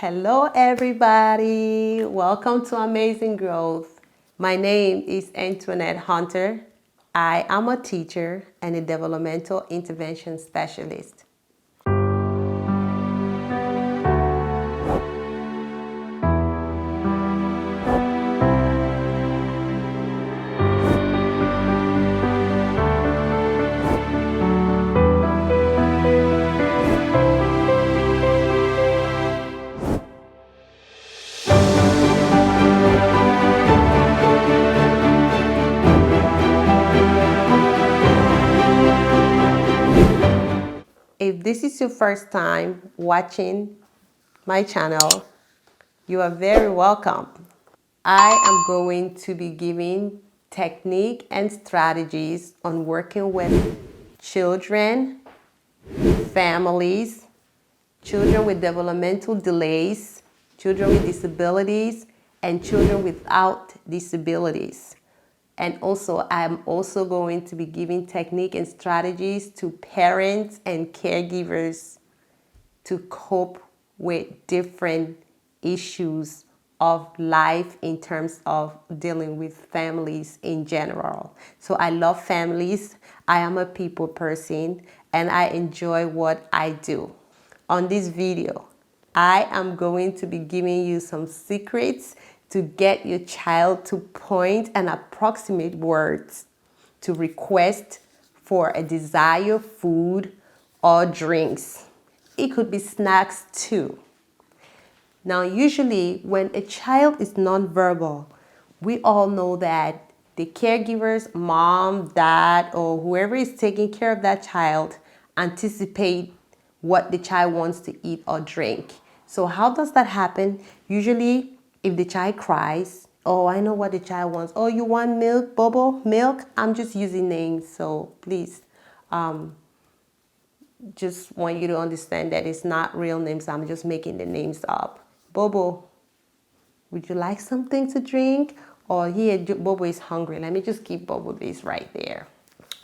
Hello everybody, welcome to Amazing Growth. My name is Antoinette Hunter. I am a teacher and a developmental intervention specialist. If this is your first time watching my channel, you are very welcome. I am going to be giving technique and strategies on working with children, families, children with developmental delays, children with disabilities, and children without disabilities. And also, I'm also going to be giving technique and strategies to parents and caregivers to cope with different issues of life in terms of dealing with families in general. So I love families. I am a people person and I enjoy what I do. On this video, I am going to be giving you some secrets to get your child to point and approximate words to request for a desired food or drinks. It could be snacks too. Now, usually when a child is nonverbal, we all know that the caregivers, mom, dad, or whoever is taking care of that child anticipate what the child wants to eat or drink. So how does that happen? Usually, if the child cries, oh, I know what the child wants. Oh, you want milk, Bobo? Milk? I'm just using names, so please. Just want you to understand that it's not real names. I'm just making the names up. Bobo, would you like something to drink? Or here, Bobo is hungry. Let me just keep Bobo this right there.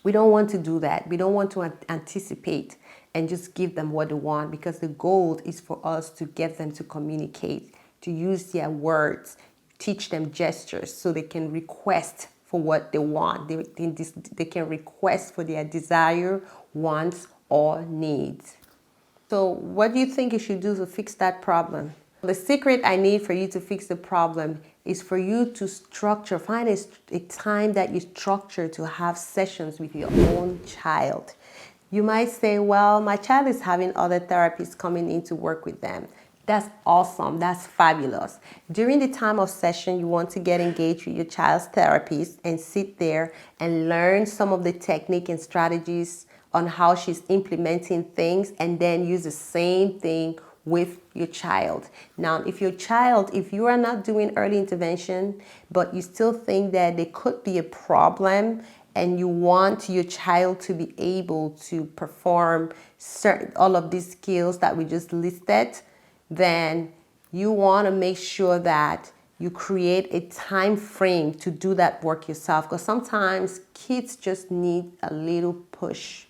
We don't want to do that. We don't want to anticipate and just give them what they want, because the goal is for us to get them to communicate, to use their words, teach them gestures so they can request for what they want. They can request for their desire, wants, or needs. So what do you think you should do to fix that problem? The secret I need for you to fix the problem is for you to structure, find a time that you structure to have sessions with your own child. You might say, well, my child is having other therapists coming in to work with them. That's awesome. That's fabulous. During the time of session, you want to get engaged with your child's therapist and sit there and learn some of the technique and strategies on how she's implementing things, and then use the same thing with your child. Now, if you are not doing early intervention, but you still think that there could be a problem and you want your child to be able to perform all of these skills that we just listed, then you want to make sure that you create a time frame to do that work yourself, because sometimes kids just need a little push.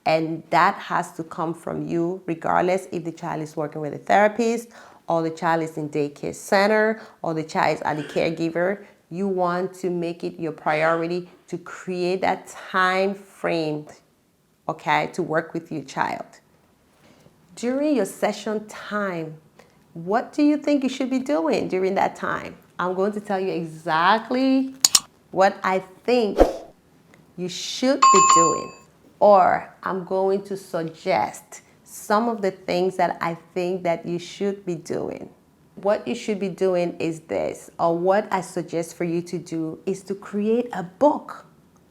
And that has to come from you, regardless if the child is working with a therapist, or the child is in daycare center, or the child is at the caregiver. You want to make it your priority to create that time frame, okay, to work with your child. During your session time, what do you think you should be doing during that time? I'm going to tell you exactly what I think you should be doing. Or I'm going to suggest some of the things that I think that you should be doing. What you should be doing is this, or what I suggest for you to do is to create a book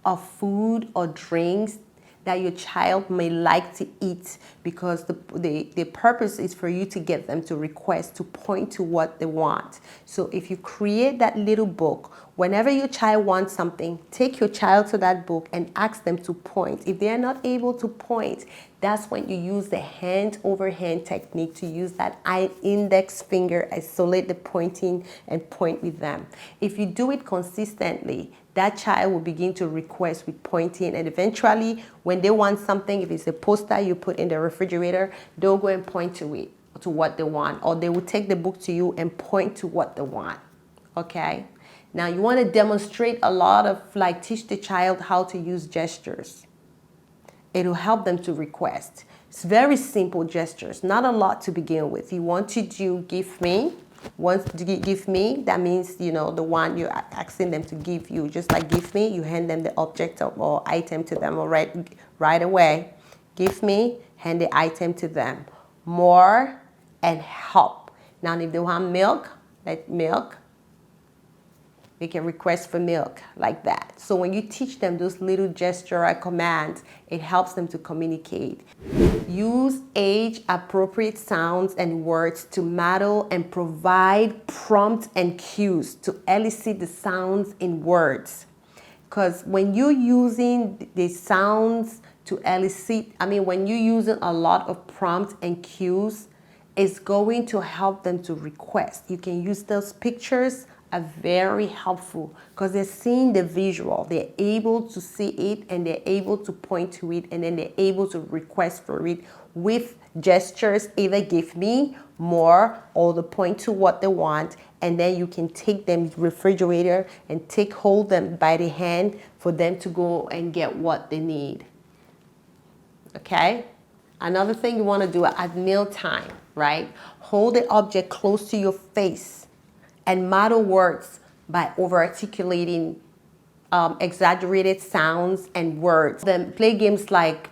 of food or drinks that your child may like to eat, because the purpose is for you to get them to request, to point to what they want. So if you create that little book, whenever your child wants something, take your child to that book and ask them to point. If they are not able to point, that's when you use the hand over hand technique to use that index finger, isolate the pointing and point with them. If you do it consistently, that child will begin to request with pointing, and eventually when they want something, if it's a poster you put in the refrigerator, they'll go and point to it. to what they want, or they will take the book to you and point to what they want. Okay? Now you want to demonstrate a lot of, like, teach the child how to use gestures. It'll help them to request. It's very simple gestures, not a lot to begin with. You want to do give me. Once you give me, that means, you know, the one you're asking them to give you. Just like give me, you hand them the object or item to them right away. Give me, hand the item to them. More and help. Now, if they want milk, like milk, they can request for milk like that. So when you teach them those little gesture or commands, it helps them to communicate. Use age-appropriate sounds and words to model and provide prompts and cues to elicit the sounds in words. Because when you're using the sounds to elicit, when you're using a lot of prompts and cues, it's going to help them to request. You can use those pictures, are very helpful because they're seeing the visual. They're able to see it and they're able to point to it, and then they're able to request for it with gestures, either give me more or the point to what they want. And then you can take them to the refrigerator and hold them by the hand for them to go and get what they need. Okay? Another thing you want to do at mealtime, right? Hold the object close to your face and model words by over-articulating exaggerated sounds and words. Then play games like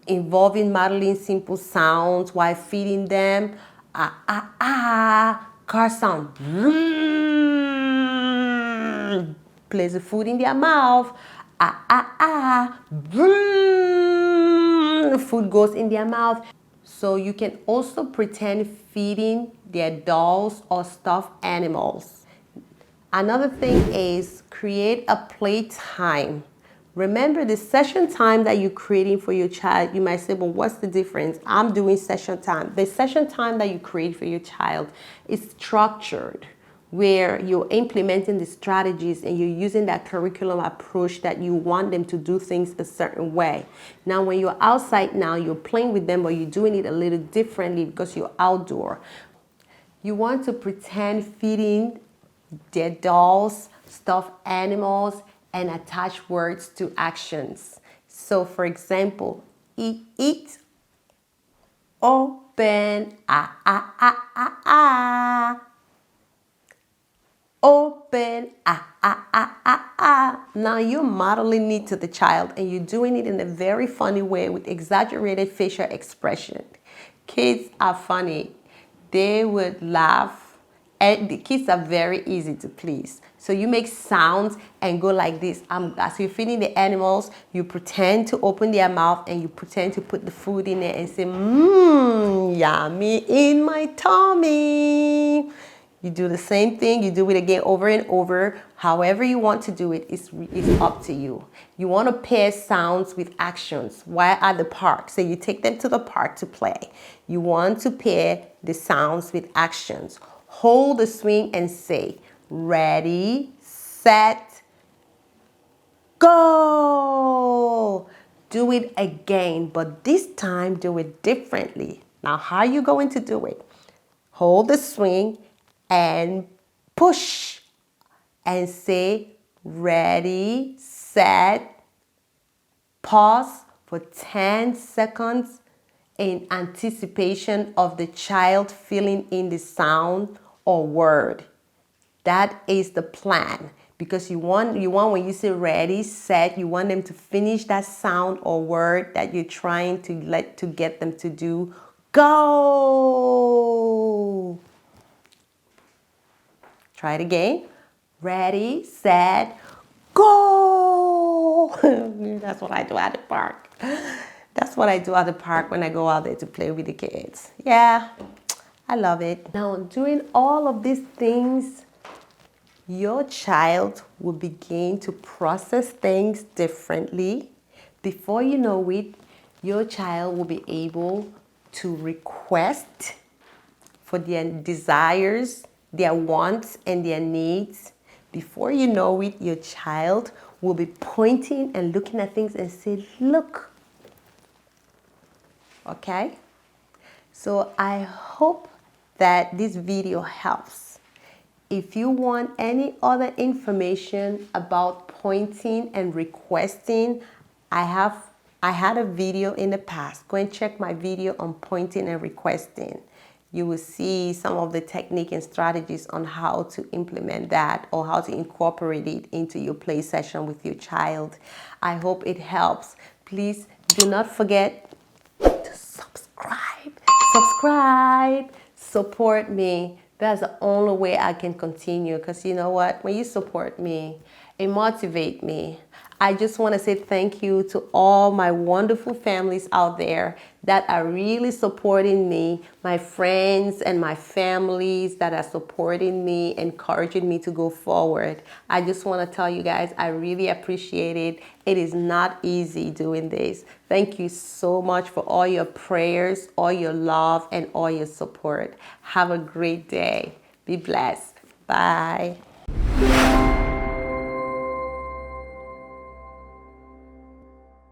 involving modeling simple sounds while feeding them. Car sound. Place the food in their mouth. The food goes in their mouth. So you can also pretend feeding their dolls or stuffed animals. Another thing is create a playtime. Remember the session time that you're creating for your child. You might say, well, what's the difference? I'm doing session time. The session time that you create for your child is structured, where you're implementing the strategies and you're using that curriculum approach that you want them to do things a certain way. Now, when you're outside now, you're playing with them, but you're doing it a little differently because you're outdoor. You want to pretend feeding their dolls, stuffed animals, and attach words to actions. So, for example, eat, open, open, Now you're modeling it to the child and you're doing it in a very funny way with exaggerated facial expression. Kids are funny. They would laugh. And the kids are very easy to please. So you make sounds and go like this. As you're feeding the animals, you pretend to open their mouth and you pretend to put the food in there and say, yummy in my tummy. You do the same thing. You do it again over and over. However you want to do it is up to you. You want to pair sounds with actions while at the park. So you take them to the park to play. You want to pair the sounds with actions. Hold the swing and say, ready, set, go. Do it again, but this time do it differently. Now, how are you going to do it? Hold the swing and push and say, ready, set, pause for 10 seconds in anticipation of the child filling in the sound or word. That is the plan, because you want when you say ready, set, you want them to finish that sound or word that you're trying to get them to do. Go. Try it again. Ready, set, go. That's what I do at the park. That's what I do at the park when I go out there to play with the kids. Yeah, I love it. Now, doing all of these things, your child will begin to process things differently. Before you know it, your child will be able to request for their desires, their wants, and their needs. Before you know it, your child will be pointing and looking at things and say, look. Okay? So I hope that this video helps. If you want any other information about pointing and requesting, I had a video in the past. Go and check my video on pointing and requesting. You will see some of the technique and strategies on how to implement that or how to incorporate it into your play session with your child. I hope it helps. Please do not forget to subscribe. Support me. That's the only way I can continue, because you know what? When you support me, it motivates me. I just want to say thank you to all my wonderful families out there that are really supporting me, my friends and my families that are supporting me, encouraging me to go forward. I just want to tell you guys, I really appreciate it. It is not easy doing this. Thank you so much for all your prayers, all your love, and all your support. Have a great day. Be blessed. Bye.